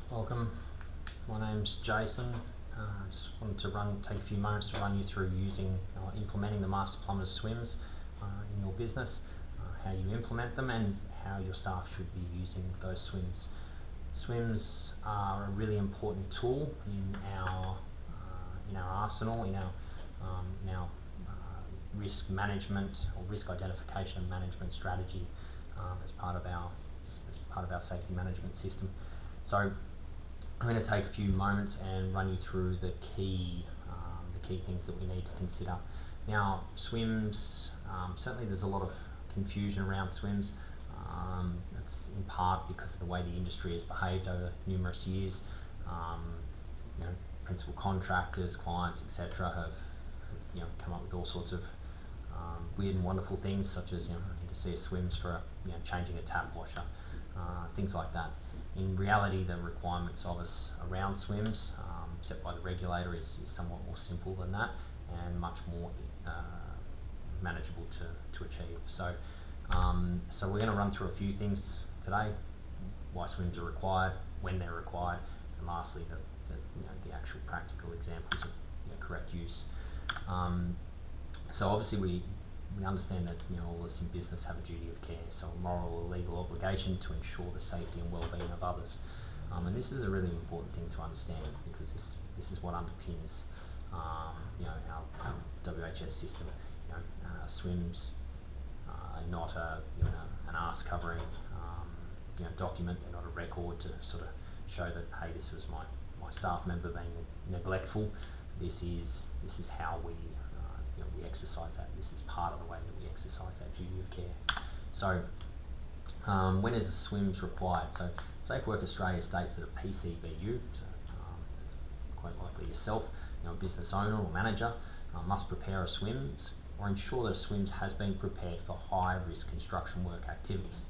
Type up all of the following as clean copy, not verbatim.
Welcome, my name's Jason. Just wanted to take a few moments to run you through implementing the Master Plumbers SWMS in your business, how you implement them and how your staff should be using those SWMS. SWMS are a really important tool in our arsenal, in our risk management or risk identification and management strategy as part of our safety management system. So I'm going to take a few moments and run you through the key things that we need to consider. Now, SWMS, certainly there's a lot of confusion around SWMS. That's in part because of the way the industry has behaved over numerous years. Principal contractors, clients, etc. have come up with all sorts of weird and wonderful things, such as I need to see a SWMS for changing a tap washer, things like that. In reality, the requirements of us around SWMS set by the regulator is somewhat more simple than that and much more manageable to achieve. So we're going to run through a few things today: why SWMS are required, when they're required, and lastly the actual practical examples of correct use. So obviously we understand that all of us in business have a duty of care, so a moral or legal obligation to ensure the safety and well-being of others. And this is a really important thing to understand, because this is what underpins our WHS system. SWMS are not an arse covering document. They're not a record to sort of show that, hey, this was my staff member being neglectful. This is how we exercise that. This is part of the way that we exercise that duty of care. So when is a SWMS required? So Safe Work Australia states that a PCBU, so that's quite likely yourself, a business owner or manager, must prepare a SWMS or ensure that a SWMS has been prepared for high risk construction work activities.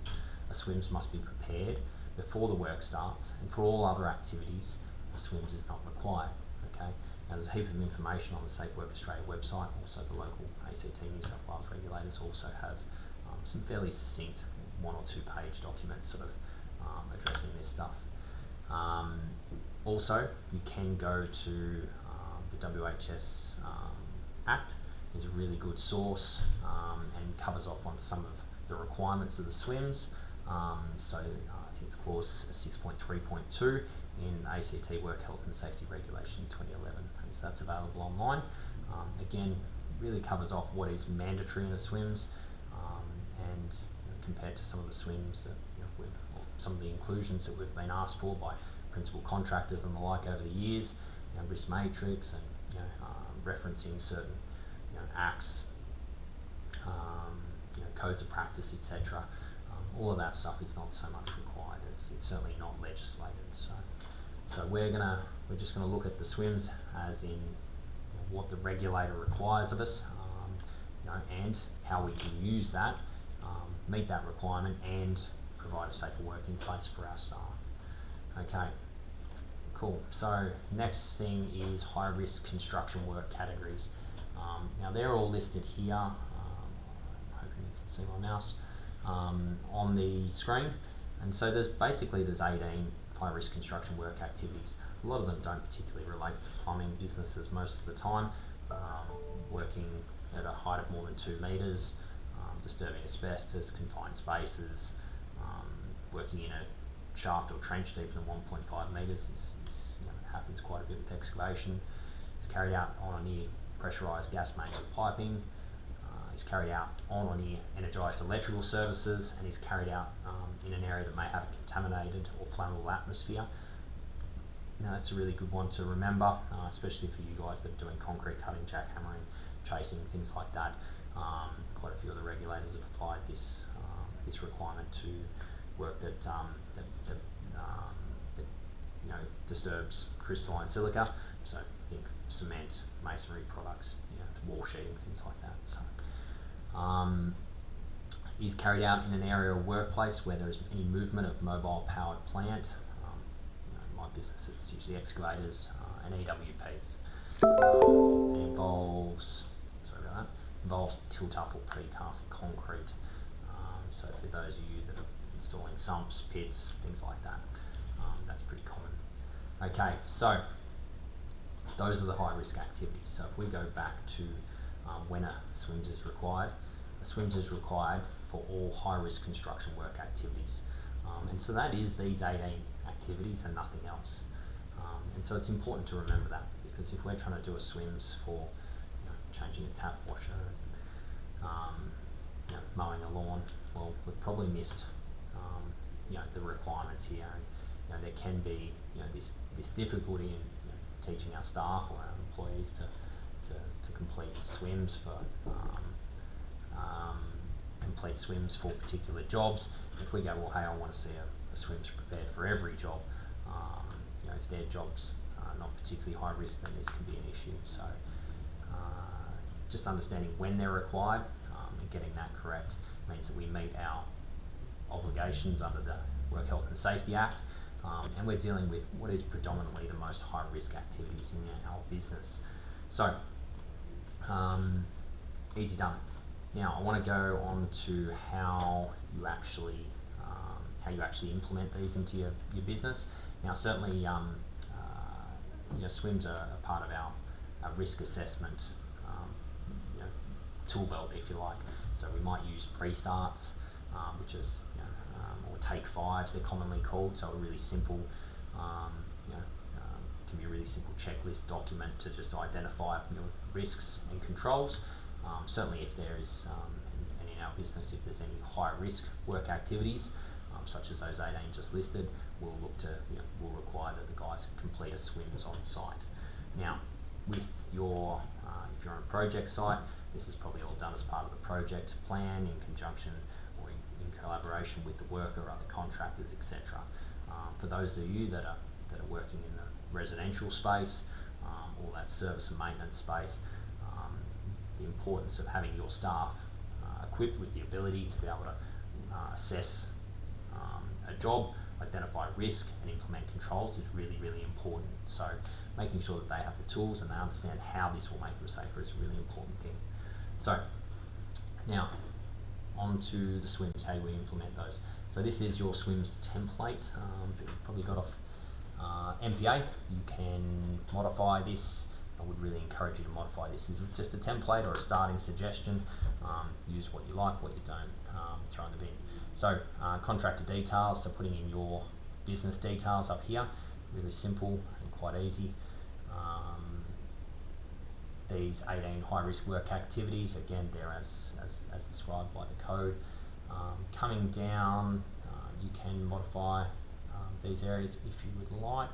A SWMS must be prepared before the work starts, and for all other activities a SWMS is not required. Okay. Now, there's a heap of information on the Safe Work Australia website. Also, the local ACT New South Wales regulators also have some fairly succinct 1 or 2 page documents sort of addressing this stuff. Also, you can go to the WHS Act. Is a really good source and covers off on some of the requirements of the SWMS. So I think it's clause 6.3.2 in ACT Work Health and Safety Regulation 2011, and so that's available online. Again, really covers off what is mandatory in a SWMS, and compared to some of the SWMS that some of the inclusions that we've been asked for by principal contractors and the like over the years, risk matrix and referencing certain acts, codes of practice, etc. All of that stuff is not so much required. It's certainly not legislated. So we're just gonna look at the SWMS as in what the regulator requires of us, and how we can use that, meet that requirement, and provide a safer working place for our staff. Okay, cool. So next thing is high risk construction work categories. Now they're all listed here. I'm hoping you can see my mouse on the screen. And so there's 18 high risk construction work activities. A lot of them don't particularly relate to plumbing businesses most of the time. Working at a height of more than 2 metres, disturbing asbestos, confined spaces, working in a shaft or trench deeper than 1.5 metres. Happens quite a bit with excavation. It's carried out on or near pressurised gas mains or piping. Is carried out on or near energised electrical services, and is carried out in an area that may have a contaminated or flammable atmosphere. Now that's a really good one to remember, especially for you guys that are doing concrete cutting, jackhammering, chasing, things like that. Quite a few of the regulators have applied this requirement to work that disturbs crystalline silica. So think cement, masonry products, wall sheeting, things like that. So is carried out in an area or workplace where there is any movement of mobile powered plant. In my business, it's usually excavators and EWPs. It involves tilt-up or precast concrete. So for those of you that are installing sumps, pits, things like that. That's pretty common. Okay, so those are the high risk activities. So if we go back to when a SWMS is required, a SWMS is required for all high risk construction work activities. And so that is these 18 activities and nothing else. And so it's important to remember that, because if we're trying to do a SWMS for changing a tap washer, mowing a lawn, well, we've probably missed the requirements here. And there can be this difficulty in teaching our staff or our employees to complete SWMS for particular jobs. If we go, well, hey, I want to see a SWMS prepared for every job, if their jobs are not particularly high risk, then this can be an issue. So just understanding when they're required and getting that correct means that we meet our obligations under the Work Health and Safety Act, and we're dealing with what is predominantly the most high risk activities in our business. So easy done. Now I want to go on to how you actually implement these into your business. Now certainly SWMS are a part of our risk assessment tool belt, if you like. So we might use pre-starts, which is or take fives, they're commonly called. So a really simple can be a really simple checklist document to just identify risks and controls. Certainly if there is, and in our business, if there's any high risk work activities, such as those 18 just listed, we'll look to, we'll require that the guys complete a SWMS on site. Now, with your, if you're on a project site, this is probably all done as part of the project plan in conjunction or in collaboration with the worker or other contractors, etc. For those of you that are working in the residential space or that service and maintenance space, the importance of having your staff equipped with the ability to be able to assess a job, identify risk and implement controls is really, really important. So making sure that they have the tools and they understand how this will make them safer is a really important thing. So now on to the SWMS, how we implement those. So this is your SWMS template that you've probably got off MPA. You can modify this. I would really encourage you to modify this. This is just a template or a starting suggestion. Use what you like, what you don't, throw in the bin. So contractor details, so putting in your business details up here, really simple and quite easy. These 18 high risk work activities, again, they're as described by the code. Coming down, you can modify these areas if you would like.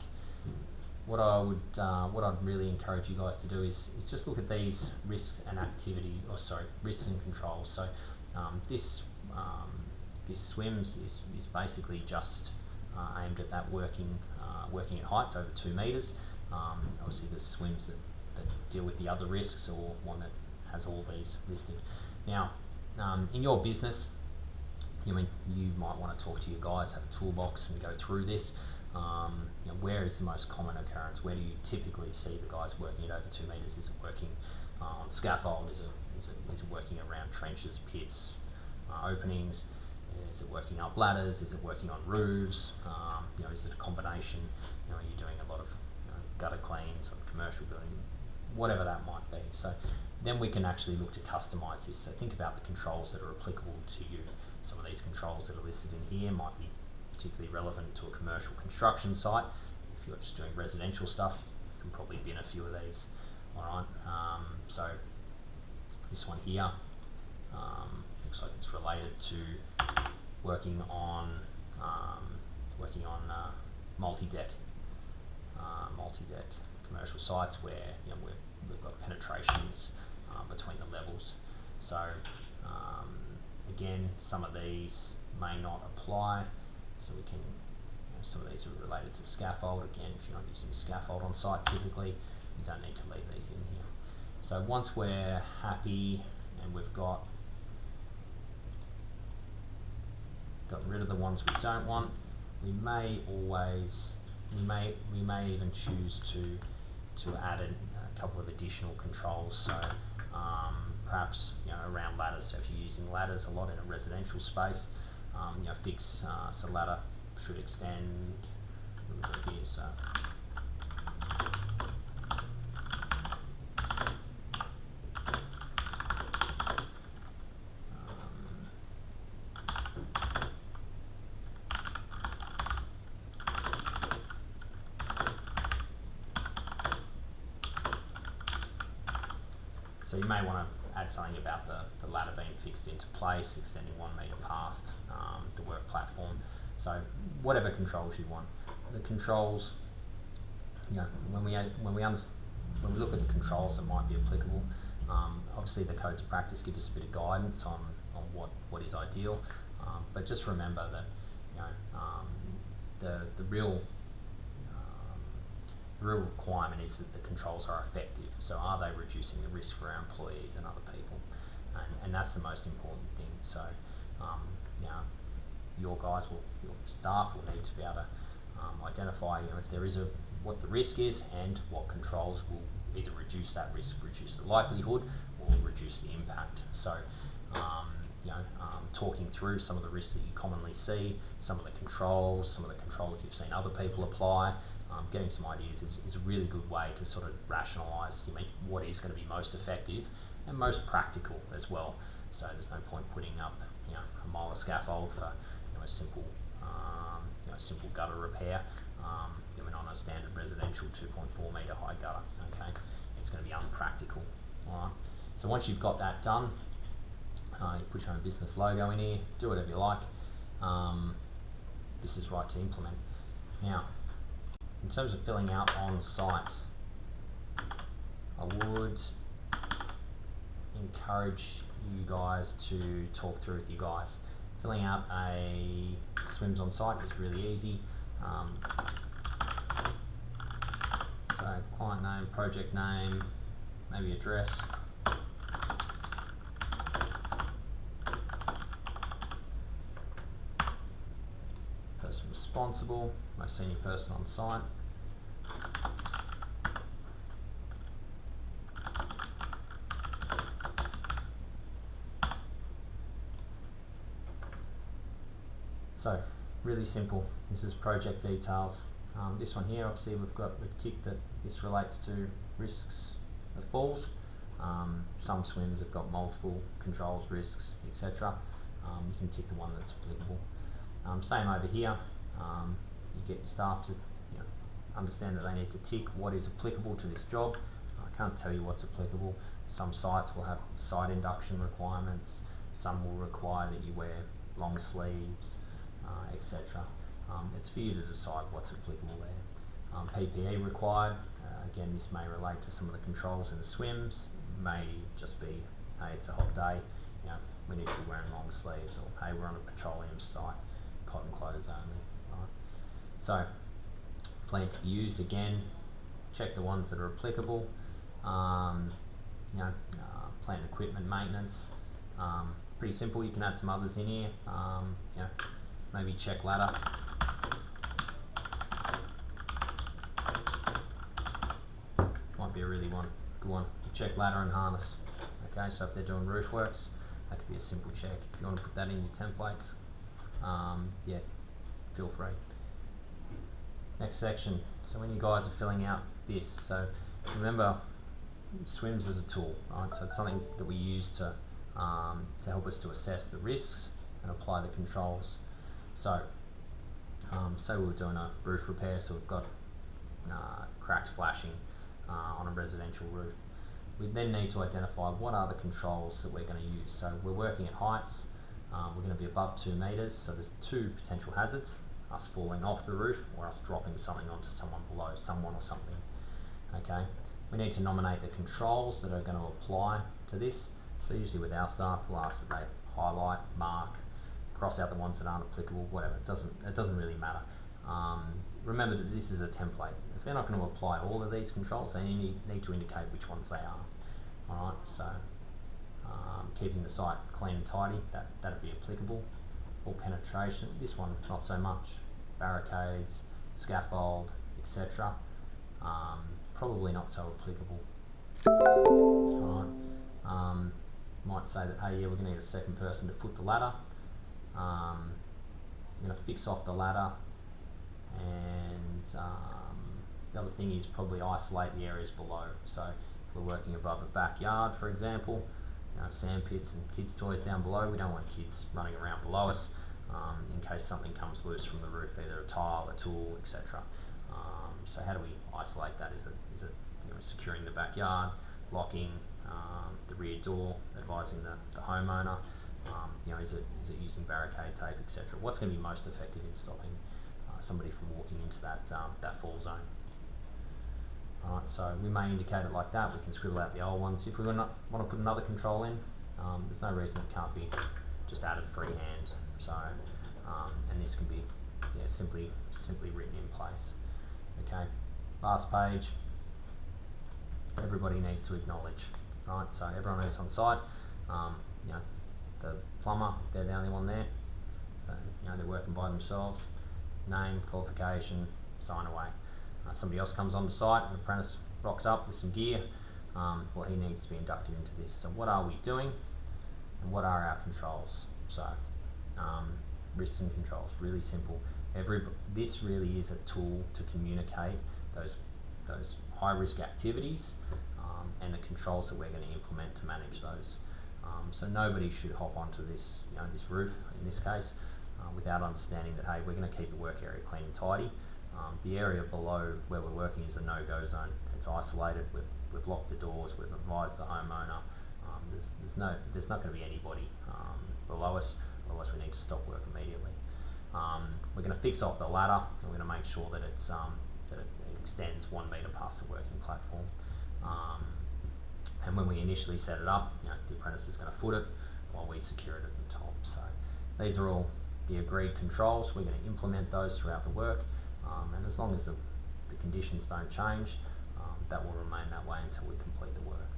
What I'd really encourage you guys to do is just look at these risks and risks and controls. So this SWMS is basically just aimed at that working at heights over 2 meters. Obviously there's SWMS that deal with the other risks, or one that has all these listed. Now in your business, you might want to talk to your guys, have a toolbox and go through this. Where is the most common occurrence? Where do you typically see the guys working at over 2 meters? Is it working on scaffold? Is it working around trenches, pits, openings? Is it working up ladders? Is it working on roofs? Is it a combination? Are you doing a lot of gutter cleans on commercial building? Whatever that might be. So then we can actually look to customize this. So think about the controls that are applicable to you. Some of these controls that are listed in here might be particularly relevant to a commercial construction site. If you're just doing residential stuff, you can probably bin a few of these. Alright, so this one here looks like it's related to working on multi-deck commercial sites where we've got penetrations between the levels. So again, some of these may not apply. So we can, some of these are related to scaffold. Again, if you're not using scaffold on site typically, you don't need to leave these in here. So once we're happy and we've got rid of the ones we don't want, we may even choose to add a couple of additional controls. So perhaps around ladders. So if you're using ladders a lot in a residential space, fix so ladder should extend what we've got here. So so you may want to add something about the ladder being fixed into place, extending 1 metre past the work platform. So whatever controls you want. The controls, you know, when we look at the controls that might be applicable, obviously the codes of practice give us a bit of guidance on what is ideal, but just remember that, you know, the real requirement is that the controls are effective. So are they reducing the risk for our employees and other people? And that's the most important thing. So you know, your staff will need to be able to identify, you know, if there is what the risk is and what controls will either reduce that risk, reduce the likelihood, or reduce the impact. So you know, talking through some of the risks that you commonly see, some of the controls you've seen other people apply, getting some ideas is a really good way to sort of rationalise, you know, what is going to be most effective and most practical as well. So there's no point putting up, you know, a mile of scaffold for, you know, a simple simple gutter repair, you know, on a standard residential 2.4 metre high gutter. Okay, it's going to be unpractical. All right. So once you've got that done, you put your own business logo in here, do whatever you like. This is right to implement. Now, in terms of filling out on site, I would encourage you guys to talk through with you guys. Filling out a SWMS on site is really easy. So client name, project name, maybe address. Person responsible, most senior person on site. So really simple. This is project details. This one here, obviously we've ticked that this relates to risks of falls. Some SWMS have got multiple controls, risks, etc. You can tick the one that's applicable. Same over here. You get your staff to, you know, understand that they need to tick what is applicable to this job. I can't tell you what's applicable. Some sites will have site induction requirements. Some will require that you wear long sleeves, etc. It's for you to decide what's applicable there. PPE required. Again, this may relate to some of the controls in the SWMS. May just be, hey, it's a hot day, you know, we need to be wearing long sleeves, or hey, we're on a petroleum site, cotton clothes only. Right? So, plan to be used, again, check the ones that are applicable. You know, plant and equipment maintenance. Pretty simple. You can add some others in here. You know, maybe check ladder. Might be a really good one. Check ladder and harness. Okay, so if they're doing roof works, that could be a simple check. If you want to put that in your templates, yeah, feel free. Next section. So when you guys are filling out this, so remember, SWMS is a tool, right? So it's something that we use to help us to assess the risks and apply the controls. So, say we were doing a roof repair, so we've got cracks flashing on a residential roof. We then need to identify what are the controls that we're going to use. So we're working at heights. We're going to be above 2 metres, so there's 2 potential hazards: us falling off the roof or us dropping something onto someone below, someone or something. Okay, we need to nominate the controls that are going to apply to this. So usually with our staff, we'll ask that they highlight, mark, cross out the ones that aren't applicable, whatever. It doesn't really matter. Remember that this is a template. If they're not going to apply all of these controls, they need to indicate which ones they are. Alright, so keeping the site clean and tidy, that'd be applicable. Or penetration, this one not so much. Barricades, scaffold, etc. Probably not so applicable. Alright, might say that, hey, yeah, we're going to need a second person to foot the ladder. I'm going to fix off the ladder, and the other thing is probably isolate the areas below. So if we're working above a backyard, for example, sand pits and kids' toys down below, we don't want kids running around below us in case something comes loose from the roof, either a tile, a tool, etc. So how do we isolate that? Is it securing the backyard, locking the rear door, advising the homeowner? Is it using barricade tape, etc.? What's going to be most effective in stopping somebody from walking into that fall zone? Alright, so we may indicate it like that. We can scribble out the old ones. If we want to put another control in, there's no reason it can't be just added freehand. So, and this can be simply written in place. Okay, last page. Everybody needs to acknowledge, right? So everyone who's on site, the plumber, if they're the only one there, they're working by themselves. Name, qualification, sign away. Somebody else comes onto site, an apprentice rocks up with some gear. Well, he needs to be inducted into this. So what are we doing, and what are our controls? So risks and controls, really simple. This really is a tool to communicate those high risk activities and the controls that we're going to implement to manage those. So nobody should hop onto this, this roof in this case, without understanding that, hey, we're going to keep the work area clean and tidy. The area below where we're working is a no-go zone. It's isolated. We've locked the doors. We've advised the homeowner. There's not going to be anybody below us. Otherwise, we need to stop work immediately. We're going to fix off the ladder, and we're going to make sure that it extends 1 metre past the working platform. And when we initially set it up, the apprentice is going to foot it while we secure it at the top. So these are all the agreed controls. We're going to implement those throughout the work, and as long as the conditions don't change, that will remain that way until we complete the work.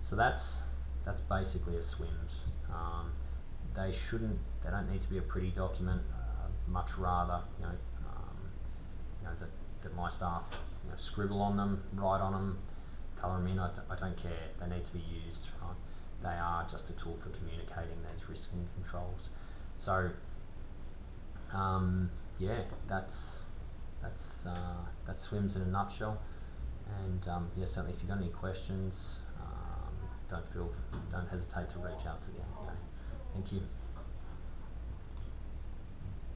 So that's basically a SWMS. They don't need to be a pretty document. Much rather, that my staff scribble on them, write on them, colour them in. I don't care. They need to be used. Right? They are just a tool for communicating these risks and controls. So yeah, that's SWMS in a nutshell. And certainly if you've got any questions, don't hesitate to reach out to the MPA. Thank you.